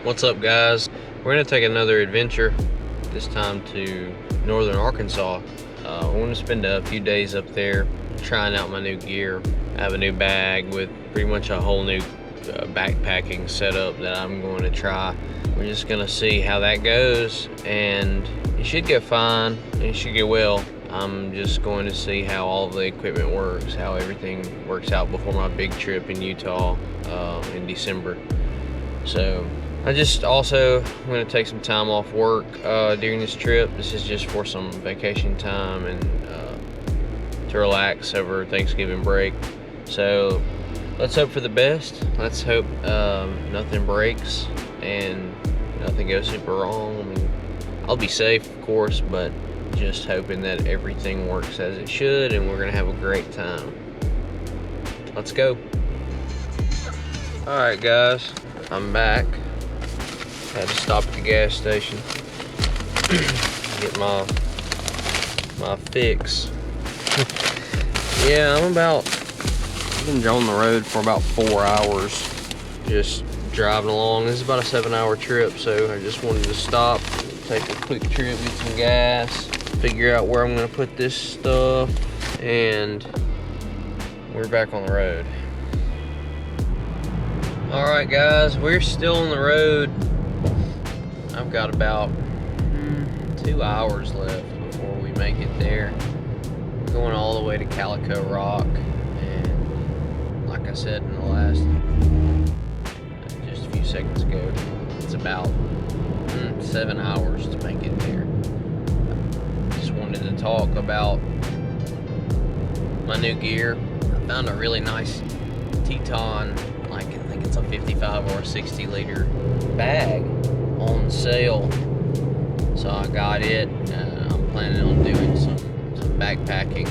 What's up, guys? We're gonna take another adventure, this time to northern Arkansas. I want to spend a few days up there trying out my new gear. I have a new bag with pretty much a whole new backpacking setup that I'm going to try. We're just gonna see how that goes, and it should go fine, and it should go well. I'm just going to see how all the equipment works, how everything works out before my big trip in Utah in December. So I just also I'm going to take some time off work during this trip. This is just for some vacation time and to relax over Thanksgiving break. So let's hope for the best. Let's hope nothing breaks and nothing goes super wrong. I mean, I'll be safe, of course, but just hoping that everything works as it should and we're going to have a great time. Let's go. Alright, guys, I'm back. Had to stop at the gas station, get my fix. Yeah, I've been on the road for about 4 hours, just driving along. This is about a 7-hour trip, so I just wanted to stop, take a quick trip, get some gas, figure out where I'm gonna put this stuff, and we're back on the road. Alright, guys, we're still on the road. I've got about 2 hours left before we make it there. We're going all the way to Calico Rock, and like I said in the last, just a few seconds ago, it's about 7 hours to make it there. Just wanted to talk about my new gear. I found a really nice Teton, I think it's a 55 or a 60 liter bag on sale, so I got it. I'm planning on doing some backpacking,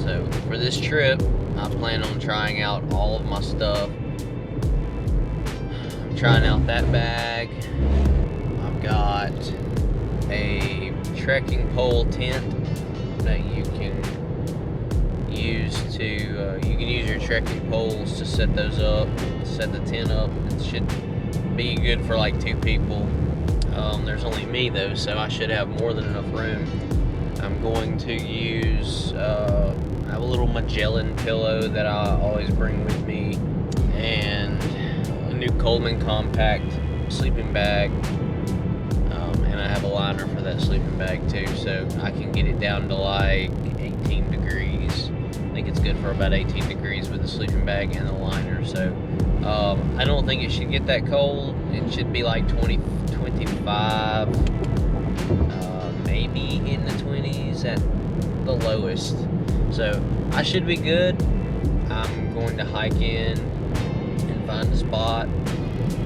so for this trip I plan on trying out all of my stuff. I'm trying out that bag. I've got a trekking pole tent that you can use your trekking poles to set those up, set the tent up. It should be good for like 2 people. There's only me though, so I should have more than enough room. I'm going to use I have a little Magellan pillow that I always bring with me, and a new Coleman compact sleeping bag, and I have a liner for that sleeping bag too, so I can get it down to like 18 degrees. I think it's good for about 18 degrees with the sleeping bag and the liner, so I don't think it should get that cold. It should be like 20, 25, maybe in the 20s at the lowest. So I should be good. I'm going to hike in and find a spot.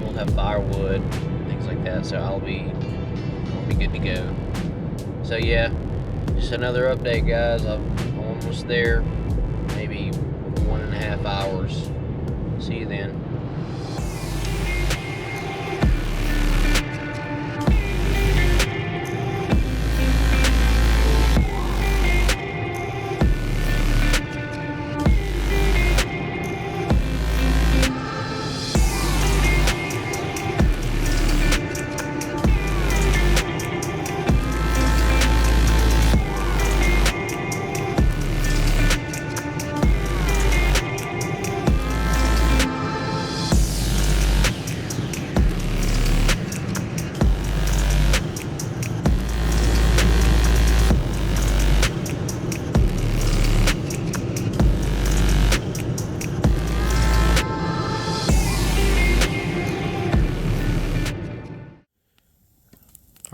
We'll have firewood, things like that, so I'll be good to go. So yeah, just another update, guys. I'm almost there. Maybe 1.5 hours. See you then.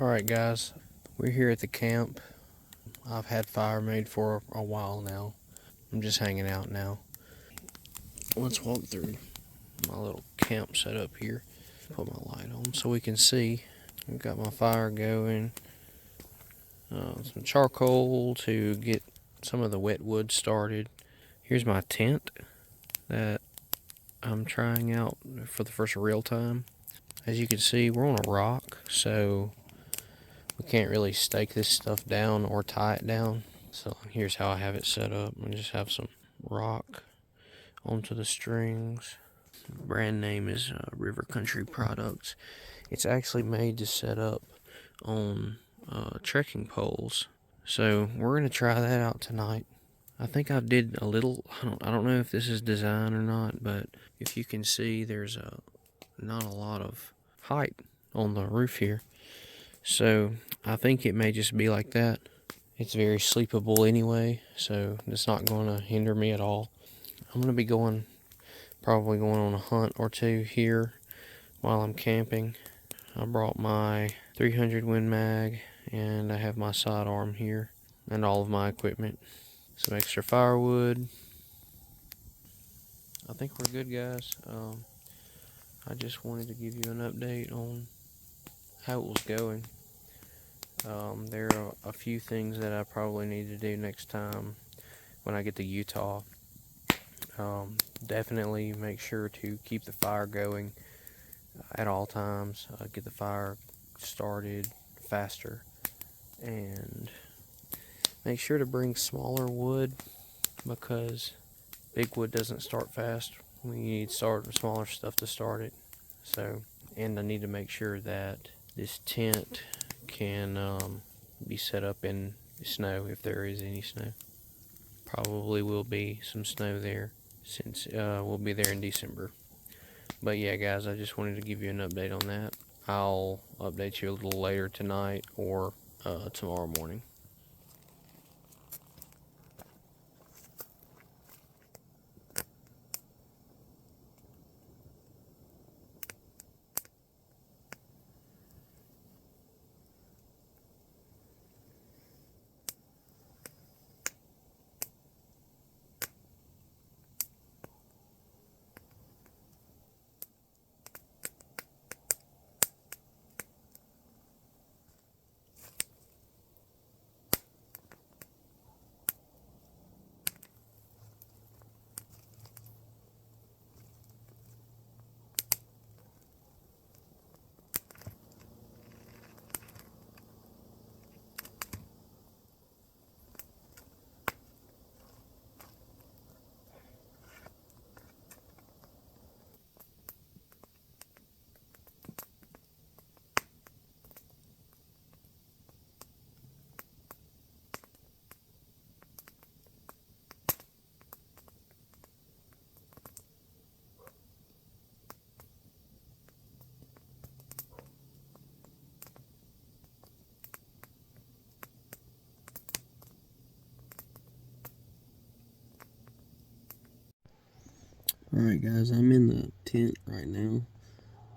Alright, guys, we're here at the camp. I've had fire made for a while now. I'm just hanging out now. Let's walk through my little camp setup here. Put my light on so we can see. I've got my fire going. Some charcoal to get some of the wet wood started. Here's my tent that I'm trying out for the first real time. As you can see, we're on a rock, so we can't really stake this stuff down or tie it down. So here's how I have it set up. I just have some rock onto the strings. Brand name is River Country Products. It's actually made to set up on trekking poles. So we're gonna try that out tonight. I think I did a little. I don't know if this is design or not, but if you can see, there's not a lot of height on the roof here. So I think it may just be like that. It's very sleepable anyway, so it's not going to hinder me at all. I'm going to be probably going on a hunt or two here while I'm camping. I brought my 300 Win Mag, and I have my sidearm here and all of my equipment. Some extra firewood. I think we're good, guys. I just wanted to give you an update on how it was going. There are a few things that I probably need to do next time when I get to Utah. Definitely make sure to keep the fire going at all times. Get the fire started faster, and make sure to bring smaller wood because big wood doesn't start fast. We need smaller stuff to start it. So, and I need to make sure that this tent can be set up in snow if there is any snow. Probably will be some snow there since we'll be there in December. But yeah, guys, I just wanted to give you an update on that. I'll update you a little later tonight or tomorrow morning. Alright, guys, I'm in the tent right now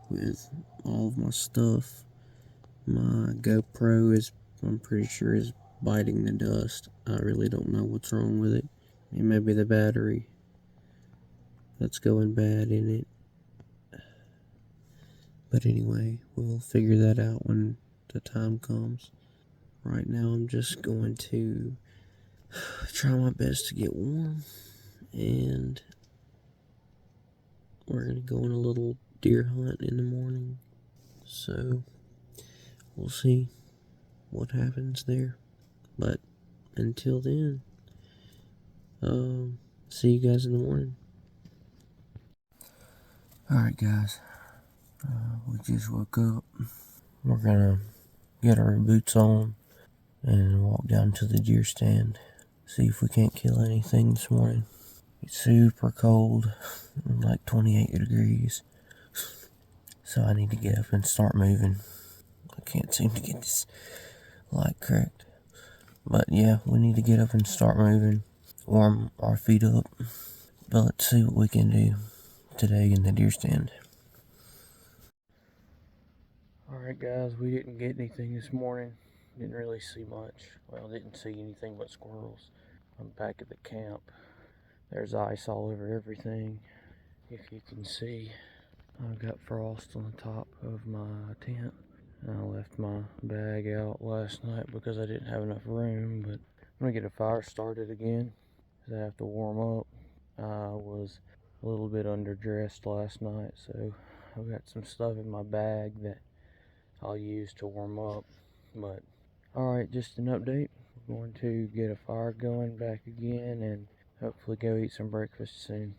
with all of my stuff. My GoPro I'm pretty sure, is biting the dust. I really don't know what's wrong with it. It may be the battery that's going bad in it. But anyway, we'll figure that out when the time comes. Right now, I'm just going to try my best to get warm, and we're going to go on a little deer hunt in the morning. So, we'll see what happens there. But until then, see you guys in the morning. Alright, guys, we just woke up. We're gonna get our boots on and walk down to the deer stand. See if we can't kill anything this morning. It's super cold, like 28 degrees. So I need to get up and start moving. I can't seem to get this light correct. But yeah, we need to get up and start moving. Warm our feet up. But let's see what we can do today in the deer stand. Alright, guys, we didn't get anything this morning. Didn't really see much. Well, didn't see anything but squirrels. I'm back at the camp. There's ice all over everything. If you can see, I've got frost on the top of my tent. I left my bag out last night because I didn't have enough room, but I'm gonna get a fire started again because I have to warm up. I was a little bit underdressed last night, so I've got some stuff in my bag that I'll use to warm up. But alright, just an update. We're going to get a fire going back again and hopefully go eat some breakfast soon.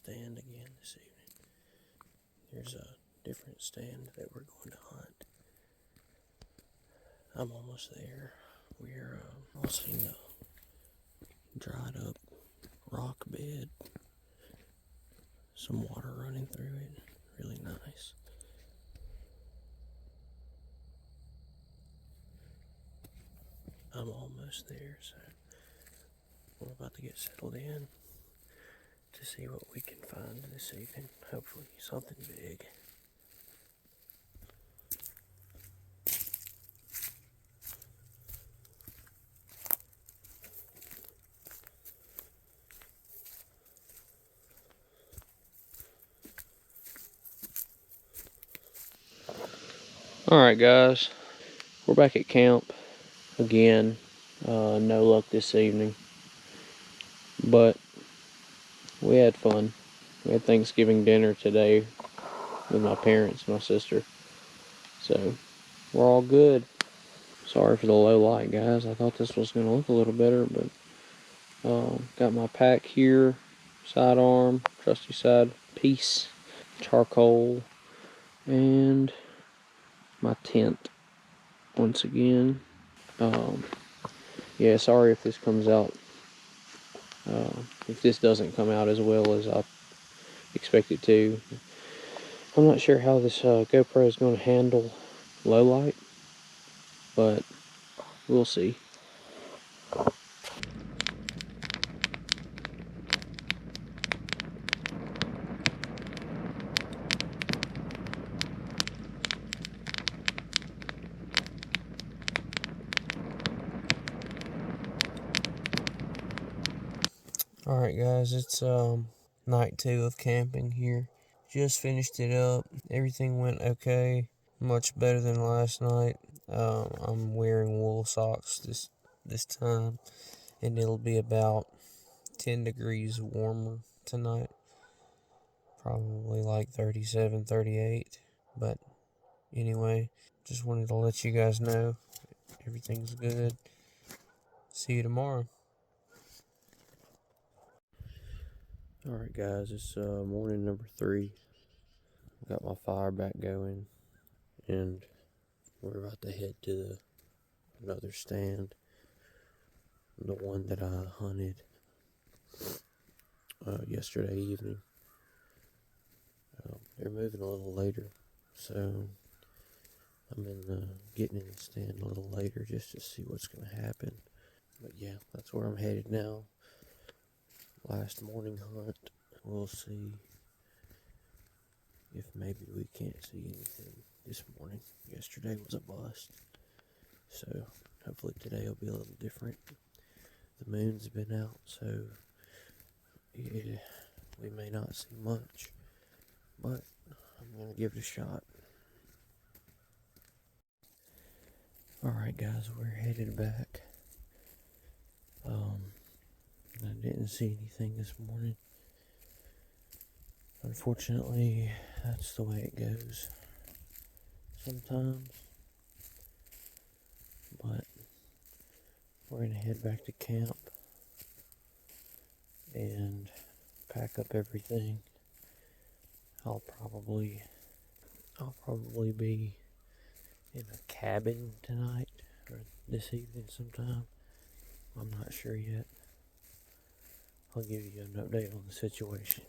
stand again this evening. There's a different stand that we're going to hunt. I'm almost there. We're crossing a dried up rock bed. Some water running through it. Really nice. I'm almost there, so we're about to get settled in to see what we can find this evening. Hopefully something big. Alright guys, we're back at camp again. No luck this evening, but we had fun. We had Thanksgiving dinner today with my parents and my sister, so we're all good. Sorry for the low light, guys. I thought this was going to look a little better, but got my pack here, sidearm, trusty side piece, charcoal, and my tent once again. Yeah, sorry if this comes out, if this doesn't come out as well as I expect it to. I'm not sure how this GoPro is going to handle low light, but we'll see. Alright guys, it's night 2 of camping here. Just finished it up. Everything went okay. Much better than last night. I'm wearing wool socks this time, and it'll be about 10 degrees warmer tonight. Probably like 37, 38. But anyway, just wanted to let you guys know everything's good. See you tomorrow. Alright guys, it's morning number 3. Got my fire back going, and we're about to head to another stand. The one that I hunted yesterday evening. They're moving a little later, so I'm getting in the stand a little later just to see what's going to happen. But yeah, that's where I'm headed now. Last morning hunt. We'll see if maybe we can't see anything this morning. Yesterday was a bust, so hopefully today will be a little different. The moon's been out, so yeah, we may not see much, but I'm gonna give it a shot. Alright guys, we're headed back. I didn't see anything this morning. Unfortunately, that's the way it goes sometimes. But we're gonna head back to camp and pack up everything. I'll probably be in a cabin tonight or this evening sometime. I'm not sure yet. I'll give you an update on the situation.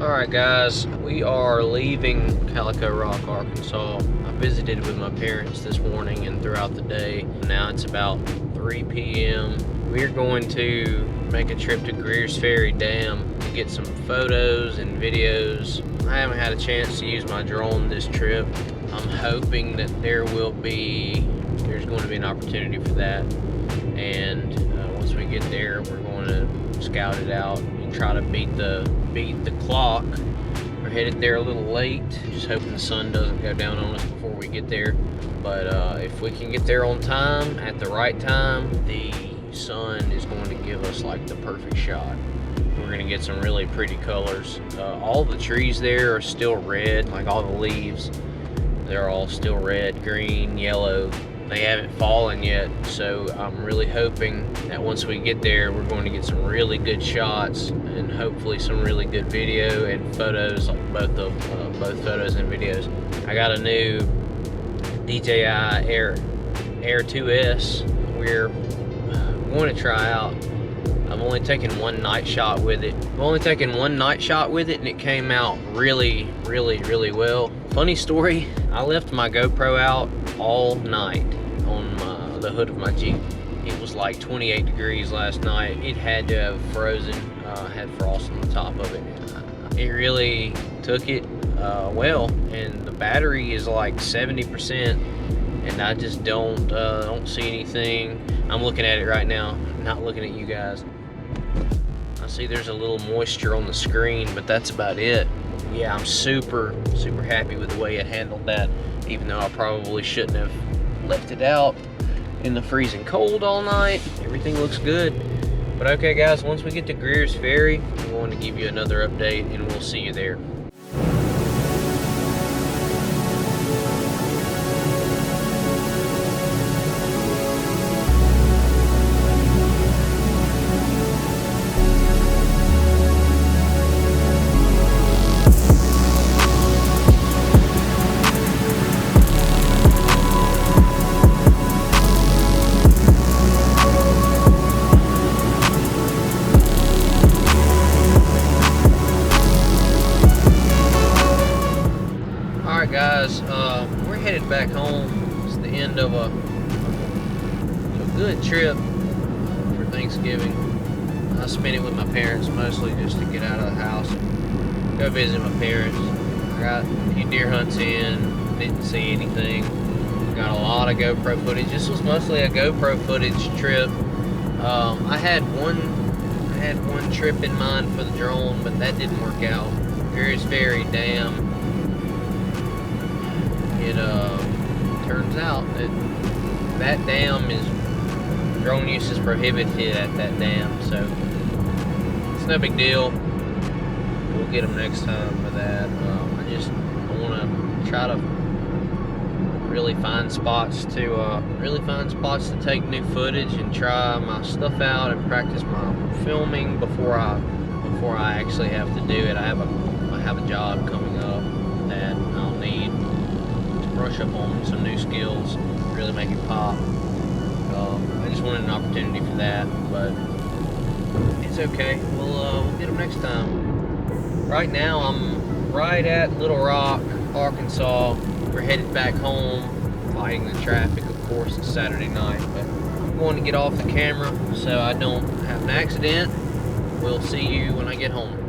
Alright guys, we are leaving Calico Rock, Arkansas. I visited with my parents this morning and throughout the day. Now it's about 3 p.m. We're going to make a trip to Greer's Ferry Dam to get some photos and videos. I haven't had a chance to use my drone this trip. I'm hoping that there's going to be an opportunity for that. And once we get there, we're going to scout it out and try to beat the clock. We're headed there a little late, just hoping the sun doesn't go down on us before we get there. But if we can get there on time, at the right time, the sun is going to give us like the perfect shot. We're we're gonna get some really pretty colors. All the trees there are still red, like all the leaves. They're all still red, green, yellow. They haven't fallen yet, so I'm really hoping that once we get there, we're going to get some really good shots and hopefully some really good video and photos, like both photos and videos. I got a new DJI Air 2S we're going to try out. I've only taken one night shot with it. And it came out really well. Funny story, I left my GoPro out all night on the hood of my Jeep. It was like 28 degrees last night. It had to have frozen, had frost on the top of it. It really took it well, and the battery is like 70%, and I just don't see anything. I'm looking at it right now, not looking at you guys. I see there's a little moisture on the screen, but that's about it. Yeah, I'm super happy with the way it handled that, even though I probably shouldn't have left it out in the freezing cold all night. Everything looks good. But okay guys, once we get to Greer's Ferry, I'm going to give you another update, and we'll see you there. Guys, we're headed back home. It's the end of a good trip for Thanksgiving. I spent it with my parents mostly, just to get out of the house and go visit my parents. I got a few deer hunts in, didn't see anything. Got a lot of GoPro footage. This was mostly a GoPro footage trip. I had one trip in mind for the drone, but that didn't work out. Greer's Ferry Dam. It turns out that dam is, drone use is prohibited at that dam, so it's no big deal. We'll get them next time for that. I want to try to really find spots to take new footage and try my stuff out and practice my filming before I actually have to do it. I have a job coming up that I'll need brush up on some new skills, really make it pop. I just wanted an opportunity for that, but it's okay. We'll get them next time. Right now, I'm right at Little Rock, Arkansas. We're headed back home, fighting the traffic. Of course, it's Saturday night, but I'm going to get off the camera so I don't have an accident. We'll see you when I get home.